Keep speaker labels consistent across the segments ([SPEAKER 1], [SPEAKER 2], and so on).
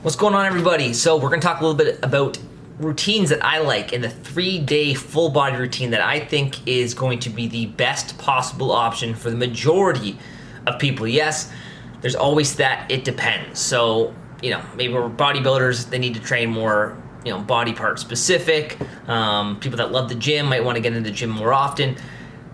[SPEAKER 1] What's going on, everybody? So we're going to talk a little bit about routines that I like and the 3-day full body routine that I think is going to be the best possible option for the majority of people. Yes, there's always that it depends. So, maybe we're bodybuilders, they need to train more, body part specific. People that love the gym might want to get into the gym more often.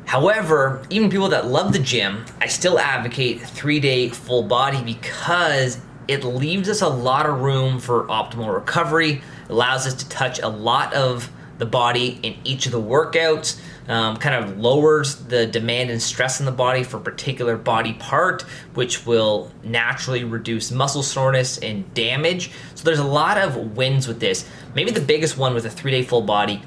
[SPEAKER 1] However, even people that love the gym, I still advocate 3-day full body because it leaves us a lot of room for optimal recovery, allows us to touch a lot of the body in each of the workouts, kind of lowers the demand and stress in the body for a particular body part, which will naturally reduce muscle soreness and damage. So there's a lot of wins with this. Maybe the biggest one with a 3-day full body,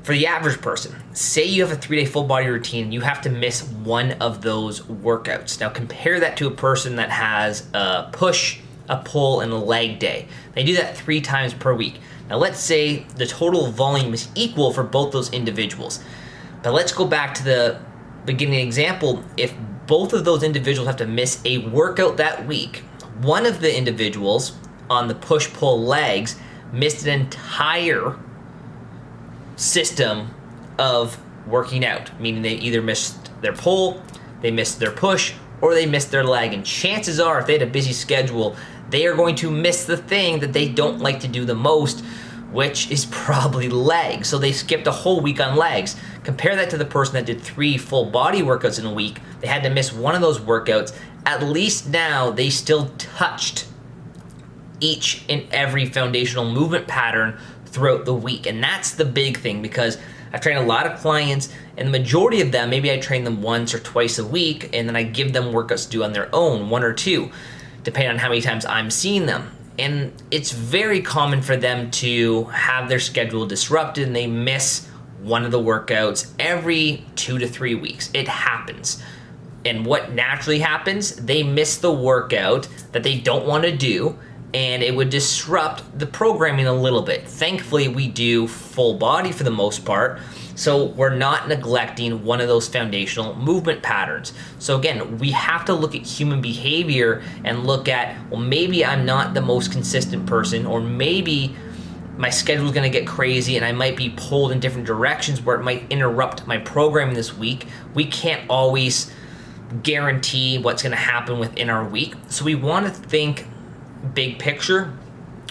[SPEAKER 1] for the average person, say you have a 3-day full body routine, you have to miss one of those workouts. Now compare that to a person that has a push, a pull, and a leg day. They do that 3 times per week. Now let's say the total volume is equal for both those individuals. But let's go back to the beginning example. If both of those individuals have to miss a workout that week, one of the individuals on the push-pull legs missed an entire system of working out, meaning they either missed their pull, they missed their push, or they missed their leg. And chances are, if they had a busy schedule, they are going to miss the thing that they don't like to do the most, which is probably legs. So they skipped a whole week on legs. Compare that to the person that did 3 full body workouts in a week. They had to miss one of those workouts. At least now they still touched each and every foundational movement pattern throughout the week. And that's the big thing, because I've trained a lot of clients, and the majority of them, maybe I train them once or twice a week, and then I give them workouts to do on their own, 1 or 2, depending on how many times I'm seeing them. And it's very common for them to have their schedule disrupted and they miss one of the workouts every 2 to 3 weeks. It happens. And what naturally happens, they miss the workout that they don't want to do, and it would disrupt the programming a little bit. Thankfully, we do full body for the most part, so we're not neglecting one of those foundational movement patterns. So again, we have to look at human behavior and look at, well, maybe I'm not the most consistent person, or maybe my schedule is going to get crazy and I might be pulled in different directions where it might interrupt my programming this week. We can't always guarantee what's going to happen within our week. So we want to think big picture.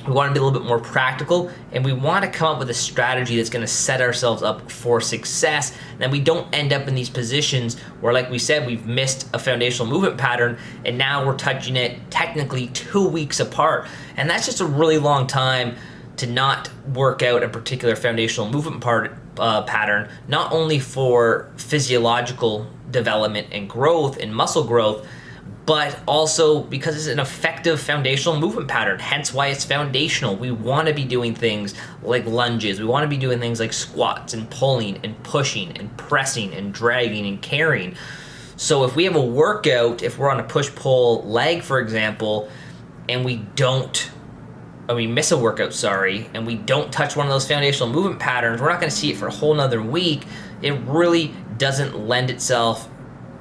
[SPEAKER 1] We want to be a little bit more practical, and we want to come up with a strategy that's going to set ourselves up for success, and then we don't end up in these positions where, like we said, we've missed a foundational movement pattern and now we're touching it technically 2 weeks apart. And that's just a really long time to not work out a particular foundational movement pattern, not only for physiological development and growth and muscle growth, but also because it's an effective foundational movement pattern, hence why it's foundational. We want to be doing things like lunges. We want to be doing things like squats and pulling and pushing and pressing and dragging and carrying. So if we have a workout, if we're on a push-pull leg, for example, and we miss a workout, and we don't touch one of those foundational movement patterns, we're not going to see it for a whole nother week. It really doesn't lend itself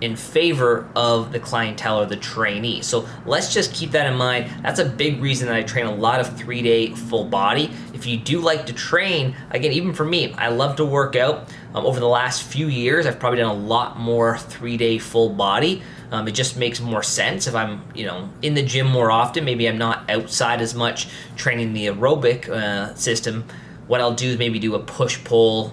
[SPEAKER 1] in favor of the clientele or the trainee. So let's just keep that in mind. That's a big reason that I train a lot of 3-day full body. If you do like to train, again, even for me, I love to work out. Over the last few years, I've probably done a lot more 3-day full body. It just makes more sense if I'm, in the gym more often. Maybe I'm not outside as much training the aerobic system. What I'll do is maybe do a push-pull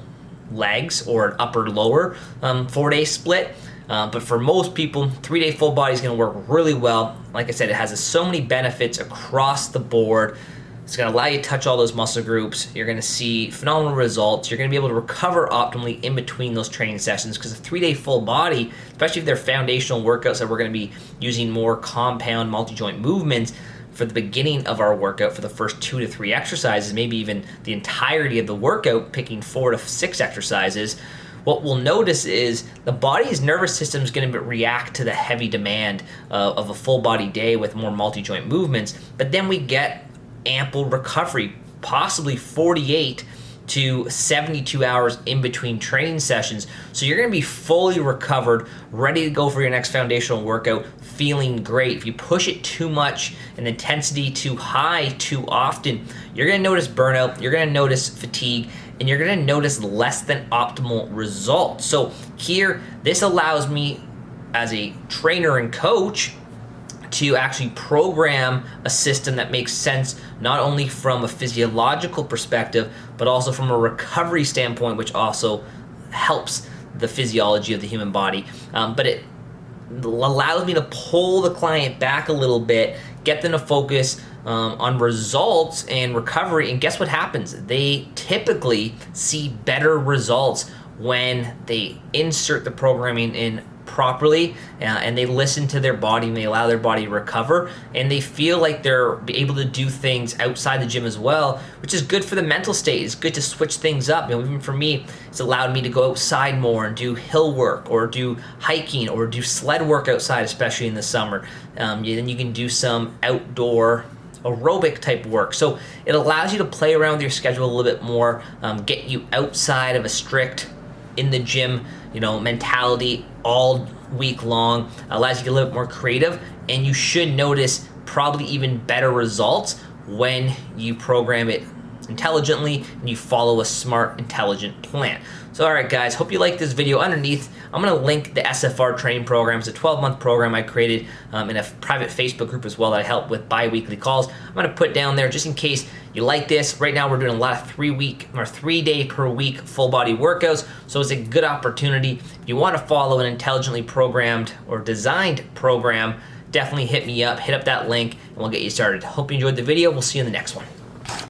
[SPEAKER 1] legs or an upper-lower 4-day split. But for most people, 3-day full body is going to work really well. Like I said, it has so many benefits across the board. It's going to allow you to touch all those muscle groups. You're going to see phenomenal results. You're going to be able to recover optimally in between those training sessions, because a 3-day full body, especially if they're foundational workouts that we're going to be using more compound multi-joint movements for the beginning of our workout, for the first 2 to 3 exercises, maybe even the entirety of the workout, picking 4 to 6 exercises, what we'll notice is the body's nervous system is going to react to the heavy demand of a full body day with more multi-joint movements, but then we get ample recovery, possibly 48 to 72 hours in between training sessions. So you're going to be fully recovered, ready to go for your next foundational workout, feeling great. If you push it too much and intensity too high too often, you're gonna notice burnout, you're gonna notice fatigue, and you're gonna notice less than optimal results. So here, this allows me as a trainer and coach to actually program a system that makes sense not only from a physiological perspective, but also from a recovery standpoint, which also helps the physiology of the human body. But it allows me to pull the client back a little bit, get them to focus on results and recovery, and guess what happens? They typically see better results when they insert the programming in properly and they listen to their body and they allow their body to recover, and they feel like they're able to do things outside the gym as well, which is good for the mental state. It's good to switch things up. Even for me, it's allowed me to go outside more and do hill work or do hiking or do sled work outside, especially in the summer. Then you can do some outdoor aerobic type work. So it allows you to play around with your schedule a little bit more, get you outside of a strict in the gym mentality all week long, allows you to get a little bit more creative, and you should notice probably even better results when you program it intelligently and you follow a smart, intelligent plan. So all right guys, hope you like this video. Underneath, I'm gonna link the SFR training program. It's a 12-month program I created in a private Facebook group as well that I help with bi-weekly calls. I'm gonna put down there just in case you like this. Right now we're doing a lot of 3-day per week full body workouts, so it's a good opportunity. If you wanna follow an intelligently programmed or designed program, definitely hit me up, hit up that link, and we'll get you started. Hope you enjoyed the video. We'll see you in the next one.